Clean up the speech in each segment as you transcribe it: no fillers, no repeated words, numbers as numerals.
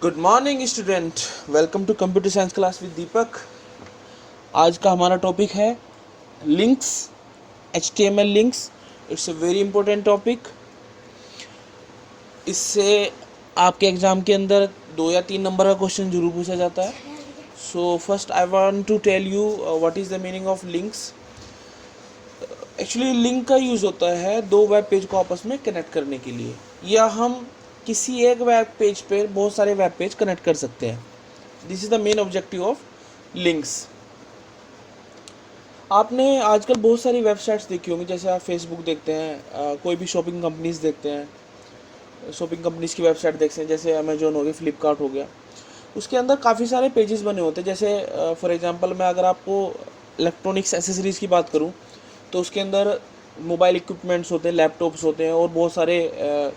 Good morning student, welcome to computer science class with Deepak. आज का हमारा टॉपिक है links, HTML links. It's a very important topic. इससे आपके एग्ज़ाम के अंदर 2 या 3 नंबर का क्वेश्चन जरूर पूछा जाता है। So first I want to tell you what is the meaning of links. Actually link का यूज़ होता है 2 वेब पेज को आपस में कनेक्ट करने के लिए, या हम किसी एक वेब पेज पर बहुत सारे वेब पेज कनेक्ट कर सकते हैं। This is the main objective of links. आपने आजकल बहुत सारी वेबसाइट्स देखी होंगी, जैसे आप फेसबुक देखते हैं, कोई भी शॉपिंग कंपनीज देखते हैं, शॉपिंग कंपनीज की वेबसाइट देखते हैं, जैसे अमेजोन हो गया, फ्लिपकार्ट हो गया। उसके अंदर काफ़ी सारे पेजेस बने होते हैं। जैसे फॉर एग्जांपल मैं अगर आपको इलेक्ट्रॉनिक्स एसेसरीज़ की बात करूं, तो उसके अंदर मोबाइल इक्विपमेंट्स होते हैं, लैपटॉप्स होते हैं, और बहुत सारे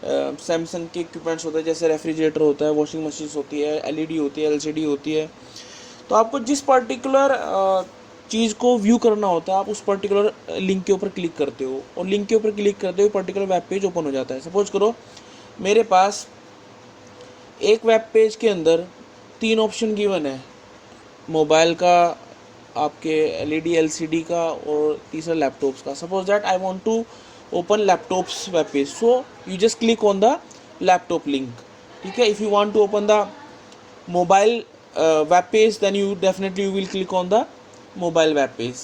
सैमसंग के इक्विपमेंट्स होते हैं, जैसे रेफ्रिजरेटर होता है, वॉशिंग मशीन्स होती है, LED होती है, LCD होती है। तो आपको जिस पर्टिकुलर चीज़ को व्यू करना होता है, आप उस पर्टिकुलर लिंक के ऊपर क्लिक करते हो, और लिंक के ऊपर क्लिक करते हुए पर्टिकुलर वेब पेज ओपन हो जाता है। सपोज करो मेरे पास एक वेब पेज के अंदर 3 ऑप्शन गिवन है, मोबाइल का, आपके LED LCD का, और तीसरा लैपटॉप्स का। Suppose that I want to open laptops web page, so you just click on the laptop link. ठीक है, if you want to open the mobile web page, then you definitely will click on the mobile web page.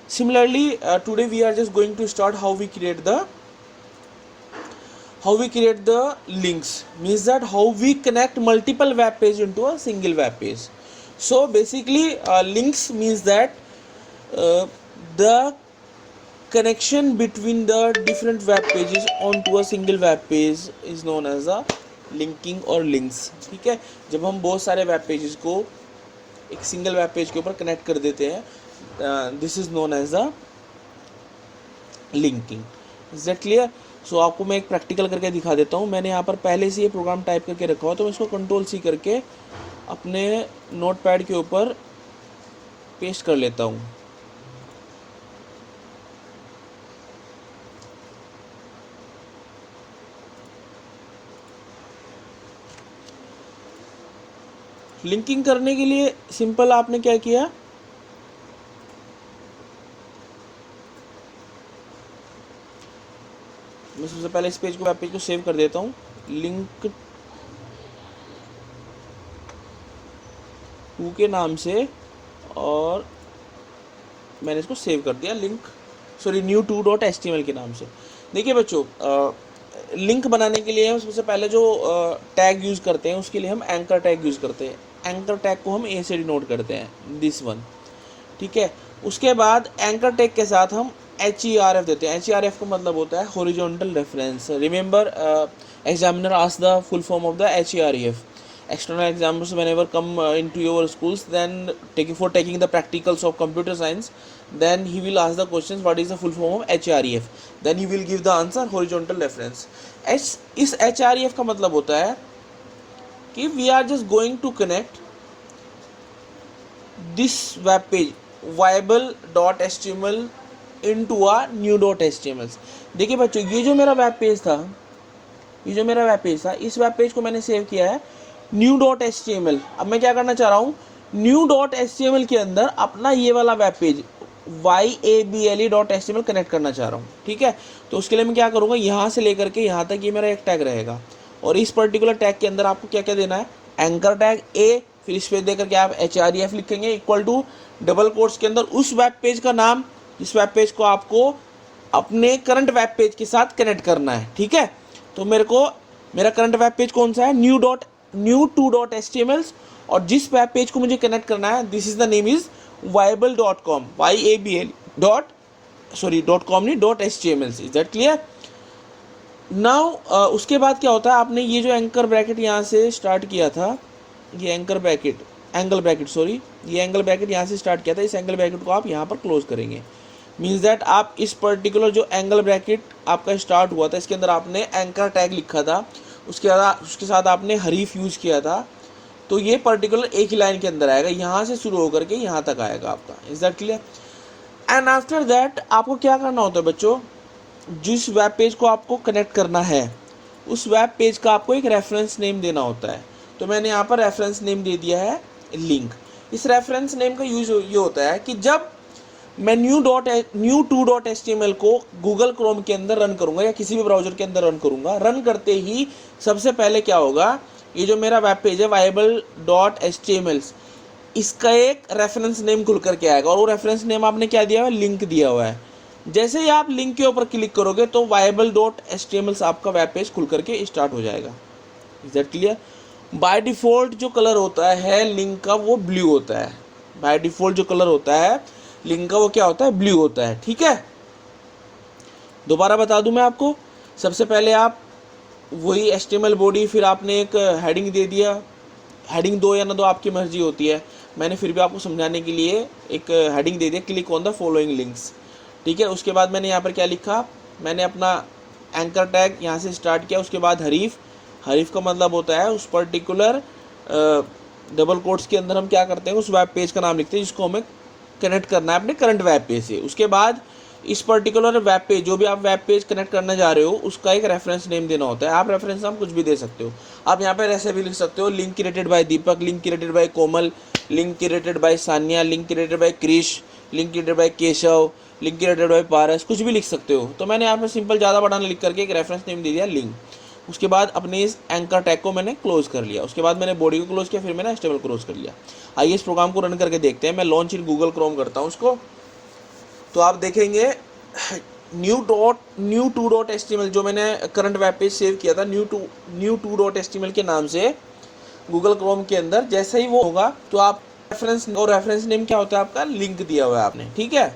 Similarly, today we are just going to start how we create the links, means that how we connect multiple web page into a single web page. So basically links means that the connection between the different web pages onto a single web page is known as a linking और links. ठीक है, जब हम बहुत सारे web pages को एक single web page के ऊपर कनेक्ट कर देते हैं, this is known as a linking. Is that clear? So आपको मैं एक प्रैक्टिकल करके दिखा देता हूँ। मैंने यहाँ पर पहले से ये प्रोग्राम टाइप करके रखा हुआ, तो मैं इसको Ctrl+C करके अपने नोट पैड के ऊपर पेस्ट कर लेता हूँ। लिंकिंग करने के लिए सिंपल आपने क्या किया, मैं सबसे पहले इस पेज को, वेब पेज को सेव कर देता हूँ, लिंक टू के नाम से, और मैंने इसको सेव कर दिया new2.html के नाम से। देखिए बच्चों, लिंक बनाने के लिए हम सबसे पहले जो टैग यूज़ करते हैं, उसके लिए हम एंकर टैग यूज़ करते हैं। एंकर टैग को हम A से डिनोट करते हैं, दिस वन। ठीक है, उसके बाद एंकर टैग के साथ हम HERF देते हैं। HERF का मतलब होता है horizontal reference. Remember, examiner ask the full form of the HERF. External examiners whenever come into your schools, then for taking the practicals of computer science, then he will ask the questions what is the full form of HERF, then you will give the answer horizontal reference. इस HERF का मतलब होता है कि we are just going to connect this web page viable.html into a new.html. देखिए बच्चों, ये जो मेरा वेब पेज था, इस वेब पेज को मैंने सेव किया है new.html। अब मैं क्या करना चाह रहा हूँ, new.html के अंदर अपना ये वाला वेब पेज yable.html कनेक्ट करना चाह रहा हूँ। ठीक है, तो उसके लिए मैं क्या करूँगा, यहाँ से लेकर के यहाँ तक ये मेरा एक टैग रहेगा, और इस पर्टिकुलर टैग के अंदर आपको क्या क्या देना है, एंकर टैग A, फिर इस पे देकर के आप HERF लिखेंगे, इक्वल टू डबल कोट्स के अंदर उस वेब पेज का नाम, जिस वेब पेज को आपको अपने करंट वेब पेज के साथ कनेक्ट करना है। ठीक है, तो मेरा करंट वेब पेज कौन सा है, new2.html, और जिस वेब पेज को मुझे कनेक्ट करना है, this is the name is viable.com, .com.html। Is that clear? Now उसके बाद क्या होता है, आपने ये जो एंकर ब्रैकेट यहाँ से स्टार्ट किया था, ये एंगल ब्रैकेट यहाँ से स्टार्ट किया था, इस एंगल ब्रैकेट को आप यहाँ पर क्लोज करेंगे। मीन्स दैट आप इस पर्टिकुलर जो एंगल ब्रैकेट आपका स्टार्ट हुआ था, इसके अंदर आपने एंकर टैग लिखा था, उसके साथ आपने हरीफ यूज़ किया था, तो ये पर्टिकुलर एक ही लाइन के अंदर आएगा, यहाँ से शुरू होकर के यहाँ तक आएगा आपका। Is that clear? And after that आपको क्या करना होता है बच्चों, जिस वेब पेज को आपको कनेक्ट करना है, उस वेब पेज का आपको एक रेफरेंस नेम देना होता है। तो मैंने यहाँ पर रेफरेंस नेम दे दिया है लिंक। इस रेफरेंस नेम का यूज ये होता है कि जब मैं new two dot H T M L को गूगल क्रोम के अंदर रन करूंगा या किसी भी ब्राउजर के अंदर रन करूंगा, रन करते ही सबसे पहले क्या होगा, ये जो मेरा वेब पेज है वाइबल dot H T M L, इसका एक रेफरेंस नेम खुल करके आएगा और वो रेफरेंस नेम आपने क्या दिया हुआ है, लिंक दिया हुआ है। जैसे ही आप लिंक के ऊपर क्लिक करोगे तो वाइबल dot H T M L आपका वेब पेज खुल करके स्टार्ट हो जाएगा। Is that clear? By default जो कलर होता है लिंक का वो ब्लू होता है। बाय डिफ़ॉल्ट जो कलर होता है लिंक का वो क्या होता है, ब्लू होता है। ठीक है, दोबारा बता दूं मैं आपको। सबसे पहले आप वही HTML बॉडी, फिर आपने एक हेडिंग दे दिया, हेडिंग दो या ना दो आपकी मर्जी होती है, मैंने फिर भी आपको समझाने के लिए एक हेडिंग दे दिया, click on the following links. ठीक है, उसके बाद मैंने यहाँ पर क्या लिखा, मैंने अपना एंकर टैग यहाँ से स्टार्ट किया। उसके बाद हरीफ, हरीफ का मतलब होता है उस पर्टिकुलर डबल कोट्स के अंदर हम क्या करते हैं, उस वेब पेज का नाम लिखते हैं जिसको हमें कनेक्ट करना है अपने करंट वेब पेज से। उसके बाद इस पर्टिकुलर वेब पेज, जो भी आप वेब पेज कनेक्ट करने जा रहे हो, उसका एक रेफरेंस नेम देना होता है। आप रेफरेंस नाम कुछ भी दे सकते हो। आप यहाँ पर ऐसे भी लिख सकते हो, link created by Deepak, link created by Komal, link created by Sania, link created by Krish, link created by Keshav, link created by Paras, कुछ भी लिख सकते हो। तो मैंने यहाँ पर सिंपल ज़्यादा बड़ा लिख करके एक रेफरेंस नेम दे दिया लिंक। उसके बाद अपने इस एंकर टैग को मैंने क्लोज कर लिया। उसके बाद मैंने बॉडी को क्लोज किया, फिर मैंने HTML क्लोज कर लिया। आइए इस प्रोग्राम को रन करके देखते हैं। मैं लॉन्च इन गूगल क्रोम करता हूँ उसको, तो आप देखेंगे न्यू टू डॉट HTML जो मैंने करंट वेब पेज सेव किया था न्यू टू डॉट HTML के नाम से गूगल क्रोम के अंदर, जैसे ही वो होगा तो आप रेफरेंस, और रेफरेंस नेम क्या होता है आपका, लिंक दिया हुआ है आपने। ठीक है,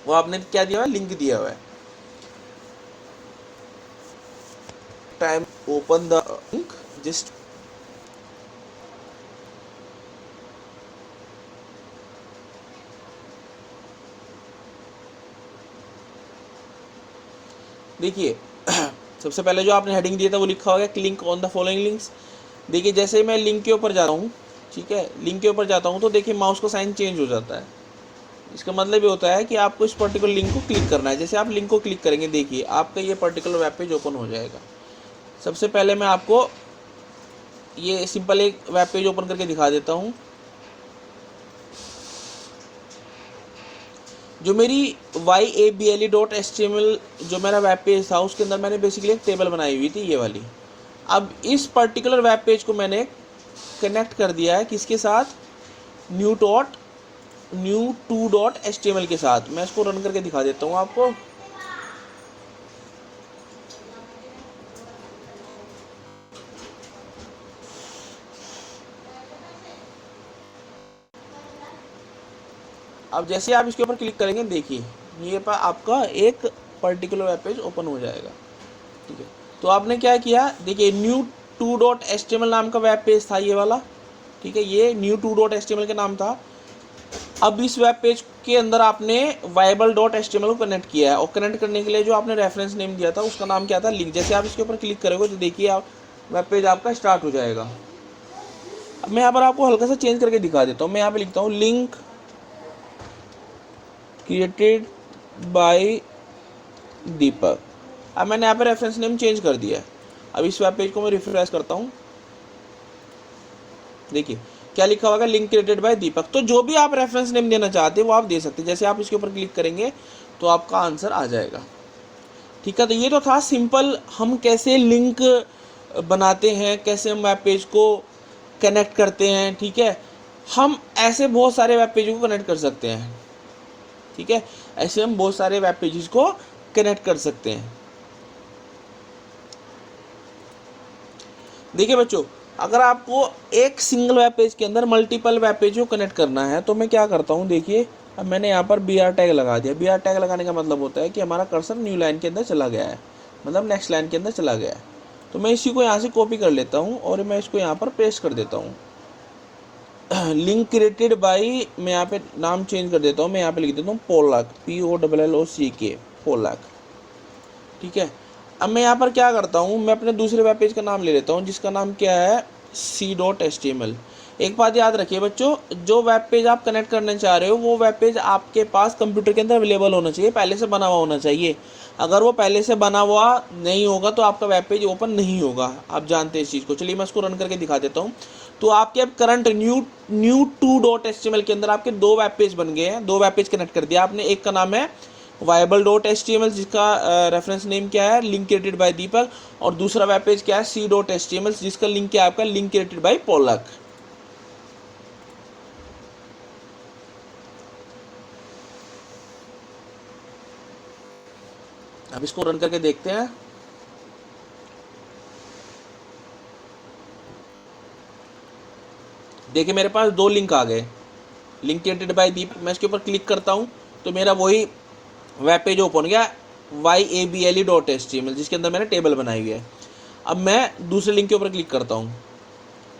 वो आपने क्या दिया हुआ है, लिंक दिया हुआ है। Time open the link, just देखिए सबसे पहले जो आपने हेडिंग दिया था वो लिखा होगा click on the following links. देखिए जैसे ही मैं लिंक के ऊपर जाता हूँ, ठीक है, लिंक के ऊपर जाता हूँ तो देखिए माउस का साइन चेंज हो जाता है। इसका मतलब ये होता है कि आपको इस पर्टिकुलर लिंक को क्लिक करना है। जैसे आप लिंक को क्लिक करेंगे, देखिए आपका ये पर्टिकुलर वेब पेज ओपन हो जाएगा। सबसे पहले मैं आपको ये सिंपल एक वेब पेज ओपन करके दिखा देता हूँ। जो मेरी YABLE.HTML जो मेरा वेब पेज था उसके अंदर मैंने बेसिकली एक टेबल बनाई हुई थी, ये वाली। अब इस पर्टिकुलर वेब पेज को मैंने कनेक्ट कर दिया है किसके साथ, न्यू टू डॉट HTML के साथ। मैं इसको रन करके दिखा देता हूँ आपको। अब जैसे आप इसके ऊपर क्लिक करेंगे, देखिए ये पर आपका एक पर्टिकुलर वेब पेज ओपन हो जाएगा। ठीक है, तो आपने क्या किया, देखिए न्यू टू डॉट HTML नाम का वेब पेज था ये वाला। ठीक है, ये न्यू टू डॉट HTML के नाम था। अब इस वेब पेज के अंदर आपने वाइबल डॉट HTML को कनेक्ट किया है, और कनेक्ट करने के लिए जो आपने रेफरेंस नेम दिया था उसका नाम क्या था, लिंक। जैसे आप इसके ऊपर क्लिक करोगे तो देखिए आप वेब पेज आपका स्टार्ट हो जाएगा। अब मैं यहाँ पर आपको हल्का सा चेंज करके दिखा देता हूँ। मैं यहाँ पे लिखता हूँ लिंक क्रिएटेड बाय दीपक। अब मैंने यहाँ पे रेफरेंस नेम चेंज कर दिया है। अब इस वेब पेज को मैं रिफ्रेश करता हूँ, देखिए क्या लिखा होगा, लिंक क्रिएटेड बाय दीपक। तो जो भी आप रेफरेंस नेम देना चाहते हैं वो आप दे सकते हैं। जैसे आप इसके ऊपर क्लिक करेंगे तो आपका आंसर आ जाएगा। ठीक है, तो ये तो था सिंपल हम कैसे लिंक बनाते हैं, कैसे हम वेब पेज को कनेक्ट करते हैं। ठीक है, हम ऐसे बहुत सारे वेब पेजों को कनेक्ट कर सकते हैं। ठीक है, ऐसे हम बहुत सारे वेब पेजेस को कनेक्ट कर सकते हैं। देखिए बच्चों, अगर आपको एक सिंगल वेब पेज के अंदर मल्टीपल वेब पेज को कनेक्ट करना है तो मैं क्या करता हूँ, देखिए अब मैंने यहाँ पर BR टैग लगा दिया। BR टैग लगाने का मतलब होता है कि हमारा कर्सर न्यू लाइन के अंदर चला गया है, मतलब नेक्स्ट लाइन के अंदर चला गया है। तो मैं इसी को यहाँ से कॉपी कर लेता हूँ और मैं इसको यहाँ पर पेस्ट कर देता हूँ। लिंक क्रिएटेड बाय, मैं यहाँ पे नाम चेंज कर देता हूँ। मैं यहाँ पे लिख देता हूँ पोलाक, POLLOCK, पोलाक। ठीक है, अब मैं यहाँ पर क्या करता हूँ, मैं अपने दूसरे वेब पेज का नाम ले लेता हूँ जिसका नाम क्या है, C.HTML। एक बात याद रखिए बच्चों, जो वेब पेज आप कनेक्ट करना चाह रहे हो वो वेब पेज आपके पास कंप्यूटर के अंदर अवेलेबल होना चाहिए, पहले से बना हुआ होना चाहिए। अगर वो पहले से बना हुआ नहीं होगा तो आपका वेब पेज ओपन नहीं होगा, आप जानते हैं इस चीज़ को। चलिए मैं इसको रन करके दिखा देता हूँ। तो आपके अब करंट न्यू 2.html के अंदर आपके दो वेब पेज बन गए हैं, दो वेब पेज कनेक्ट कर दिया आपने। एक का नाम है viable.html जिसका रेफरेंस नेम क्या है, लिंक क्रिएटेड बाय दीपक, और दूसरा वेब पेज क्या है, c.html जिसका लिंक क्या है आपका, लिंक क्रिएटेड बाय पोलक। अब इसको रन करके देखते हैं। देखिए मेरे पास दो लिंक आ गए, लिंक क्रिएटेड बाय दीपक। मैं इसके ऊपर क्लिक करता हूँ तो मेरा वही वेब पेज ओपन गया, yable.html जिसके अंदर मैंने टेबल बनाई हुई है। अब मैं दूसरे लिंक के ऊपर क्लिक करता हूँ।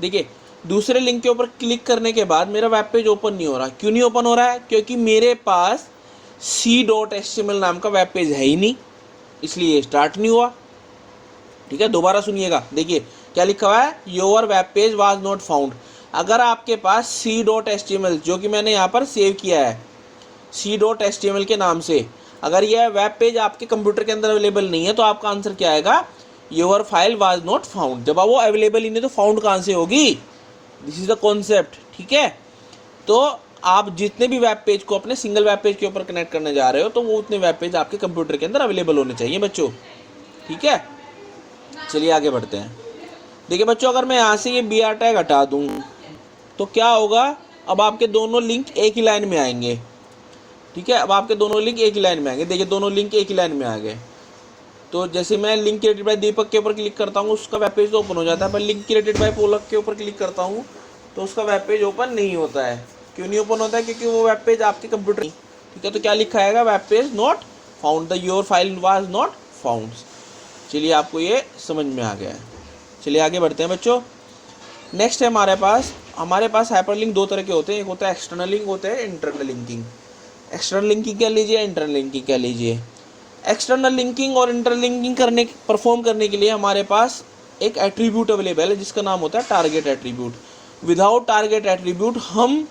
देखिए दूसरे लिंक के ऊपर क्लिक करने के बाद मेरा वेब पेज ओपन नहीं हो रहा। क्यों नहीं ओपन हो रहा है? क्योंकि मेरे पास c.html नाम का वेब पेज है ही नहीं, इसलिए स्टार्ट नहीं हुआ। ठीक है, दोबारा सुनिएगा। देखिए क्या लिखा हुआ है, your web page was not found. अगर आपके पास c.html जो कि मैंने यहाँ पर सेव किया है c.html के नाम से, अगर यह वेब पेज आपके कंप्यूटर के अंदर अवेलेबल नहीं है तो आपका आंसर क्या आएगा, your file was not found. जब वो अवेलेबल ही नहीं तो फाउंड कहाँ से होगी? This is the concept. ठीक है, तो आप जितने भी वेब पेज को अपने सिंगल वेब पेज के ऊपर कनेक्ट करने जा रहे हो तो वो उतने वेब पेज आपके कंप्यूटर के अंदर अवेलेबल होने चाहिए बच्चों। ठीक है, चलिए आगे बढ़ते हैं। देखिए बच्चों, अगर मैं यहाँ से ये br टैग हटा दूँ तो क्या होगा, अब आपके दोनों लिंक एक ही लाइन में आएंगे। ठीक है, अब आपके दोनों लिंक एक ही लाइन में आएंगे। देखिए दोनों लिंक एक ही लाइन में आ गए। तो जैसे मैं लिंक क्रिएटेड बाय दीपक के ऊपर क्लिक करता हूँ उसका वेब पेज तो ओपन हो जाता है, पर लिंक क्रिएटेड बाय पोलक के ऊपर क्लिक करता हूँ तो उसका वेब पेज ओपन नहीं होता है। क्यों नहीं ओपन होता है? क्योंकि वो वेब पेज आपके कंप्यूटर नहीं। ठीक है, तो क्या लिखा आएगा, web page not found, the your file was not found. चलिए आपको ये समझ में आ गया है। चलिए आगे बढ़ते हैं बच्चों। नेक्स्ट है हमारे पास हाइपरलिंक दो तरह के होते हैं, एक होता है एक्सटर्नल लिंक, होता है इंटरनल लिंकिंग। एक्सटर्नल लिंकिंग कह लीजिए, इंटरनल लिंकिंग कह लीजिए। एक्सटर्नल लिंकिंग और इंटरनल लिंकिंग परफॉर्म करने के लिए हमारे पास एक एट्रीब्यूट अवेलेबल है जिसका नाम होता है target attribute. Without target attribute हम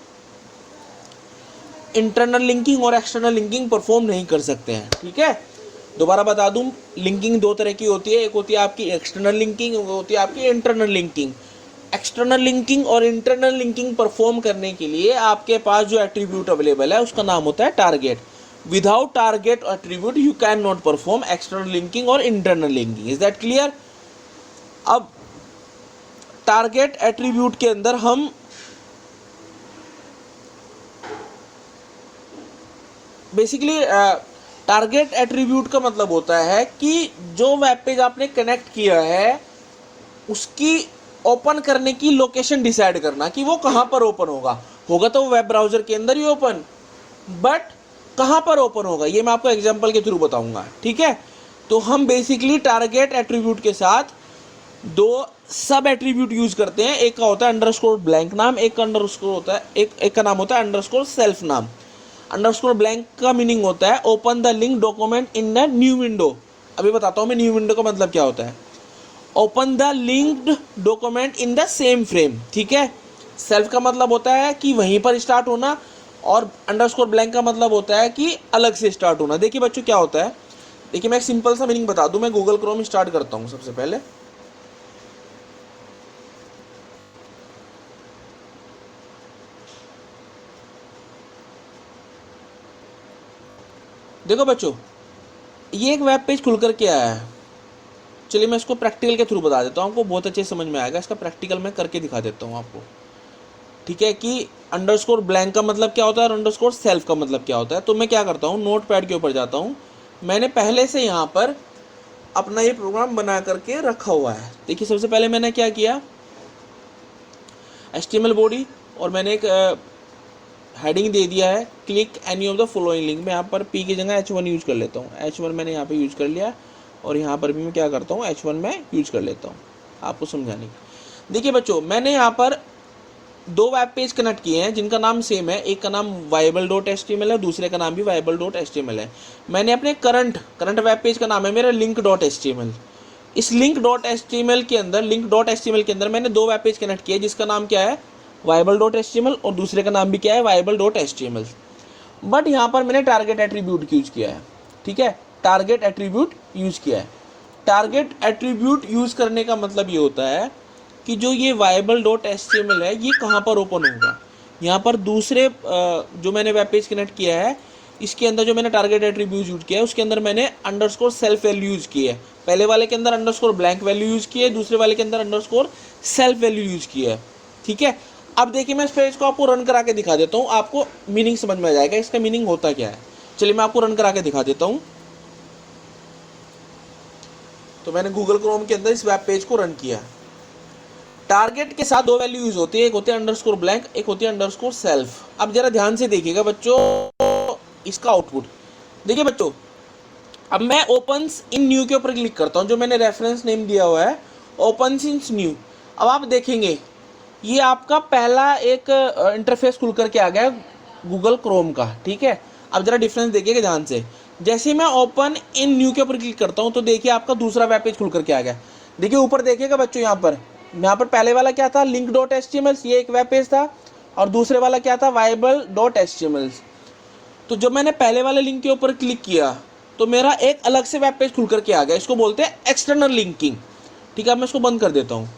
इंटरनल लिंकिंग और एक्सटर्नल लिंकिंग परफॉर्म नहीं कर सकते हैं। ठीक है, दोबारा बता दूं, लिंकिंग दो तरह की होती है, एक होती है आपकी एक्सटर्नल लिंकिंग, एक होती है आपकी इंटरनल लिंकिंग। एक्सटर्नल लिंकिंग और इंटरनल लिंकिंग परफॉर्म करने के लिए आपके पास जो एट्रीब्यूट अवेलेबल है उसका नाम होता है target. Without target attribute you can not perform external linking और internal linking. Is that clear? अब टारगेट एट्रीब्यूट के अंदर हम बेसिकली टारगेट एट्रीब्यूट का मतलब होता है कि जो वेब पेज आपने कनेक्ट किया है उसकी ओपन करने की लोकेशन डिसाइड करना कि वो कहाँ पर ओपन होगा तो वेब ब्राउज़र के अंदर ही ओपन, बट कहाँ पर ओपन होगा ये मैं आपको एग्जांपल के थ्रू बताऊंगा। ठीक है, तो हम बेसिकली टारगेट एट्रीब्यूट के साथ दो सब एट्रीब्यूट यूज करते हैं। एक का होता है अंडरस्कोर ब्लैंक नाम, एक का अंडरस्कोर होता है एक का नाम होता है अंडरस्कोर सेल्फ नाम। अंडरस्कोर ब्लैंक का मीनिंग होता है open the link document in the new window. अभी बताता हूँ मैं न्यू विंडो का मतलब क्या होता है। Open the linked document in the same frame. ठीक है, सेल्फ का मतलब होता है कि वहीं पर स्टार्ट होना, और अंडरस्कोर ब्लैंक का मतलब होता है कि अलग से स्टार्ट होना। देखिए बच्चों क्या होता है, देखिए मैं एक सिंपल सा मीनिंग बता दूं। मैं गूगल क्रोम स्टार्ट करता हूं सबसे पहले। देखो बच्चों, ये एक वेब पेज खुल करके आया है। चलिए मैं इसको प्रैक्टिकल के थ्रू बता देता हूँ, आपको बहुत अच्छे समझ में आएगा। इसका प्रैक्टिकल मैं करके दिखा देता हूँ आपको। ठीक है, कि अंडरस्कोर ब्लैंक का मतलब क्या होता है और अंडरस्कोर सेल्फ का मतलब क्या होता है। तो मैं क्या करता हूँ, नोट पैड के ऊपर जाता हूँ। मैंने पहले से यहाँ पर अपना ये प्रोग्राम बना करके रखा हुआ है। देखिए सबसे पहले मैंने क्या किया, HTML बॉडी, और मैंने एक हेडिंग दे दिया है click any of the following link. मैं यहाँ पर P की जगह H1 यूज कर लेता हूँ। H1 मैंने यहाँ पे यूज कर लिया, और यहाँ पर भी मैं क्या करता हूँ, H1 में यूज कर लेता हूँ आपको समझाने की। देखिए बच्चों, मैंने यहाँ पर दो वेब पेज कनेक्ट किए हैं जिनका नाम सेम है। एक का नाम viable.html है, दूसरे का नाम भी viable.html है। मैंने अपने करंट वेब पेज का नाम है मेरा link.html। इस link.html के अंदर मैंने दो वेब पेज कनेक्ट किए जिसका नाम क्या है, वायबल डॉट एचटीएमएल और दूसरे का नाम भी क्या है, वायबल डॉट एचटीएमएल। बट यहाँ पर मैंने टारगेट एट्रीब्यूट यूज किया है, ठीक है, टारगेट एट्रीब्यूट यूज किया है। टारगेट एट्रीब्यूट यूज करने का मतलब ये होता है कि जो ये वायबल डॉट एचटीएमएल है ये कहाँ पर ओपन होगा। यहाँ पर दूसरे जो मैंने वेब पेज कनेक्ट किया है इसके अंदर जो मैंने टारगेट एट्रीब्यूट यूज किया है उसके अंदर मैंने अंडरस्कोर सेल्फ वैल्यू यूज की है। पहले वाले के अंदर अंडरस्कोर ब्लैंक वैल्यू यूज की है, दूसरे वाले के अंदर अंडरस्कोर सेल्फ वैल्यू यूज की है, ठीक है। अब देखिए मैं इस पेज को आपको रन करा के दिखा देता हूँ, आपको मीनिंग समझ में आ जाएगा इसका मीनिंग होता क्या है। चलिए मैं आपको रन करा के दिखा देता हूँ। तो मैंने गूगल क्रोम के अंदर इस वेब पेज को रन किया। टारगेट के साथ दो वैल्यू यूज होती है, एक होती है अंडरस्कोर ब्लैंक, एक होती है अंडरस्कोर सेल्फ। अब जरा ध्यान से देखिएगा बच्चों इसका आउटपुट। देखिए बच्चों अब मैं ओपन्स इन न्यू के ऊपर क्लिक करता हूँ, जो मैंने रेफरेंस नेम दिया हुआ है ओपन्स इन न्यू। अब आप देखेंगे ये आपका पहला एक इंटरफेस खुल करके आ गया गूगल क्रोम का, ठीक है। अब जरा डिफरेंस देखिएगा ध्यान से। जैसे मैं ओपन इन न्यू के ऊपर क्लिक करता हूँ तो देखिए आपका दूसरा वेब पेज खुल करके आ गया। देखिए ऊपर देखिएगा बच्चों, यहाँ पर पहले वाला क्या था, लिंक डॉट एचटीएमएल, ये एक वेब पेज था, और दूसरे वाला क्या था, वायबल डॉट एचटीएमएल। तो जब मैंने पहले वाले लिंक के ऊपर क्लिक किया तो मेरा एक अलग से वेब पेज खुल करके आ गया, इसको बोलते हैं एक्सटर्नल लिंकिंग, ठीक है। अब मैं इसको बंद कर देता हूँ।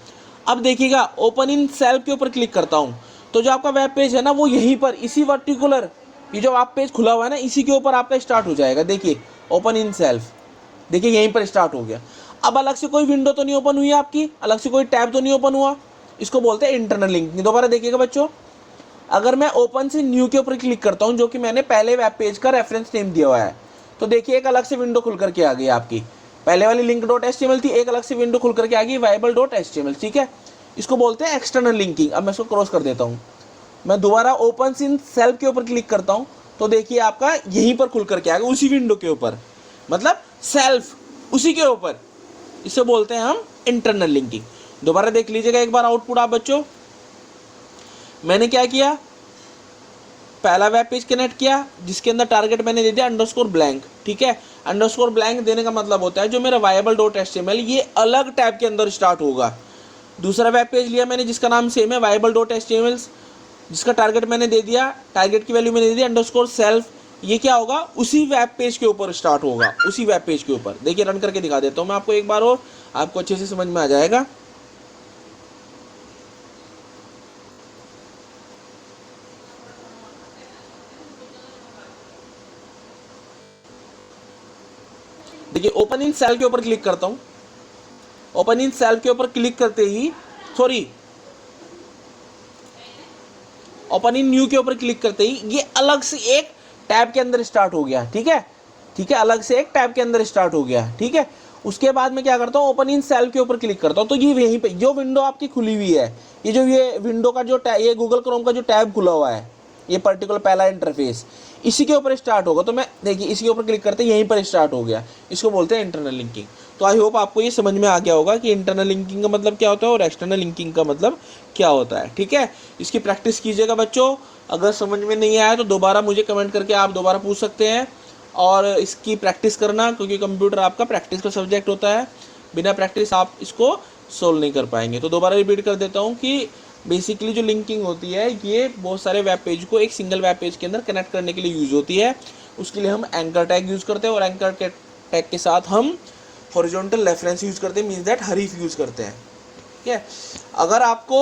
अब देखिएगा ओपन इन सेल्फ के ऊपर क्लिक करता हूँ तो जो आपका वेब पेज है ना वो यहीं पर इसी वर्टिकुलर ये जो आप पेज खुला हुआ है ना इसी के ऊपर आपका स्टार्ट हो जाएगा। देखिए ओपन इन सेल्फ, देखिए यहीं पर स्टार्ट हो गया। अब अलग से कोई विंडो तो नहीं ओपन हुई आपकी, अलग से कोई टैब तो नहीं ओपन हुआ, इसको बोलते हैं इंटरनल लिंकिंग। दोबारा देखिएगा बच्चों, अगर मैं ओपन से न्यू के ऊपर क्लिक करता हूं जो कि मैंने पहले वेब पेज का रेफरेंस नेम दिया हुआ है, तो देखिए एक अलग से विंडो खुल करके आ गई आपकी। पहले वाली लिंक डॉट एचटीएमएल थी, एक अलग से विंडो खुल करके आ गई वायबल डॉट एचटीएमएल, ठीक है। इसको बोलते हैं एक्सटर्नल लिंकिंग। अब मैं इसको क्रॉस कर देता हूँ, मैं दोबारा ओपन इन सेल्फ के ऊपर क्लिक करता हूँ तो देखिए आपका यहीं पर खुल करके आ गया उसी विंडो के ऊपर, मतलब सेल्फ उसी के ऊपर, इसे बोलते हैं हम इंटरनल लिंकिंग। दोबारा देख लीजिएगा एक बार आउटपुट आप बच्चों। मैंने क्या किया, पहला वेब पेज कनेक्ट किया जिसके अंदर टारगेट मैंने दे दिया अंडरस्कोर ब्लैंक, ठीक है। अंडरस्कोर ब्लैंक देने का मतलब होता है जो मेरा वायबल डॉट एचटीएमएल ये अलग टैब के अंदर स्टार्ट होगा। दूसरा वेब पेज लिया मैंने जिसका नाम सेम है वायबल डॉट एचटीएमएल, जिसका टारगेट मैंने दे दिया, टारगेट की वैल्यू मैंने दे दी अंडरस्कोर सेल्फ, ये क्या होगा उसी वेब पेज के ऊपर स्टार्ट होगा, उसी वेब पेज के ऊपर। देखिए रन करके दिखा देता हूँ मैं आपको एक बार और, आपको अच्छे से समझ में आ जाएगा। देखिए ओपन इन सेल के ऊपर क्लिक करता हूं, ओपन इन सेल के ऊपर क्लिक करते ही ओपन इन न्यू के ऊपर क्लिक करते ही ये अलग से एक टैब के अंदर स्टार्ट हो गया, ठीक है, ठीक है, अलग से एक टैब के अंदर स्टार्ट हो गया, ठीक है। उसके बाद मैं क्या करता हूँ ओपन इन सेल के ऊपर क्लिक करता हूँ तो ये यहीं पे जो विंडो आपकी खुली हुई है, ये विंडो का जो ये गूगल क्रोम का जो टैब खुला हुआ है, ये पर्टिकुलर पहला इंटरफेस इसी के ऊपर स्टार्ट होगा। तो मैं देखिए इसी के ऊपर क्लिक करते यहीं पर स्टार्ट हो गया, इसको बोलते हैं इंटरनल लिंकिंग। तो आई होप आपको ये समझ में आ गया होगा कि इंटरनल लिंकिंग का मतलब क्या होता है और एक्सटर्नल लिंकिंग का मतलब क्या होता है, ठीक है। इसकी प्रैक्टिस कीजिएगा बच्चों, अगर समझ में नहीं आया तो दोबारा मुझे कमेंट करके आप दोबारा पूछ सकते हैं और इसकी प्रैक्टिस करना, क्योंकि कंप्यूटर आपका प्रैक्टिस का सब्जेक्ट होता है, बिना प्रैक्टिस आप इसको सोल्व नहीं कर पाएंगे। तो दोबारा रिपीट कर देता हूँ कि बेसिकली जो लिंकिंग होती है ये बहुत सारे वेब पेज को एक सिंगल वेब पेज के अंदर कनेक्ट करने के लिए यूज़ होती है। उसके लिए हम एंकर टैग यूज़ करते हैं और एंकर टैग के साथ हम हॉरिजॉन्टल रेफरेंस यूज़ करते हैं, मीन्स दैट हरीफ यूज़ करते हैं, ठीक है। अगर आपको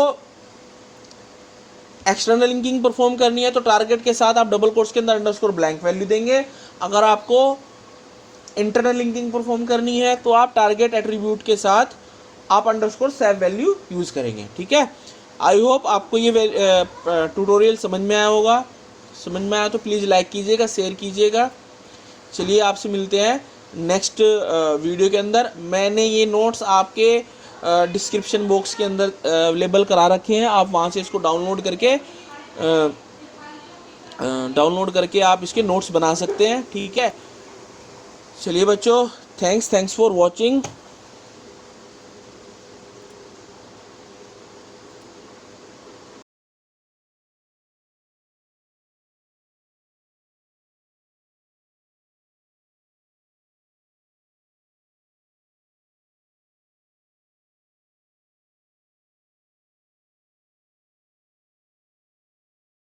एक्सटर्नल लिंकिंग परफॉर्म करनी है तो टारगेट के साथ आप डबल कोट्स के अंदर अंडरस्कोर ब्लैंक वैल्यू देंगे। अगर आपको इंटरनल लिंकिंग परफॉर्म करनी है तो आप टारगेट एट्रीब्यूट के साथ आप अंडरस्कोर सेव वैल्यू यूज़ करेंगे, ठीक है। आई होप आपको ये ट्यूटोरियल समझ में आया होगा। समझ में आया तो प्लीज़ लाइक कीजिएगा, शेयर कीजिएगा। चलिए आपसे मिलते हैं नेक्स्ट वीडियो के अंदर। मैंने ये नोट्स आपके डिस्क्रिप्शन बॉक्स के अंदर अवेलेबल करा रखे हैं, आप वहाँ से इसको डाउनलोड करके आप इसके नोट्स बना सकते हैं, ठीक है। चलिए बच्चों, थैंक्स फॉर वॉचिंग।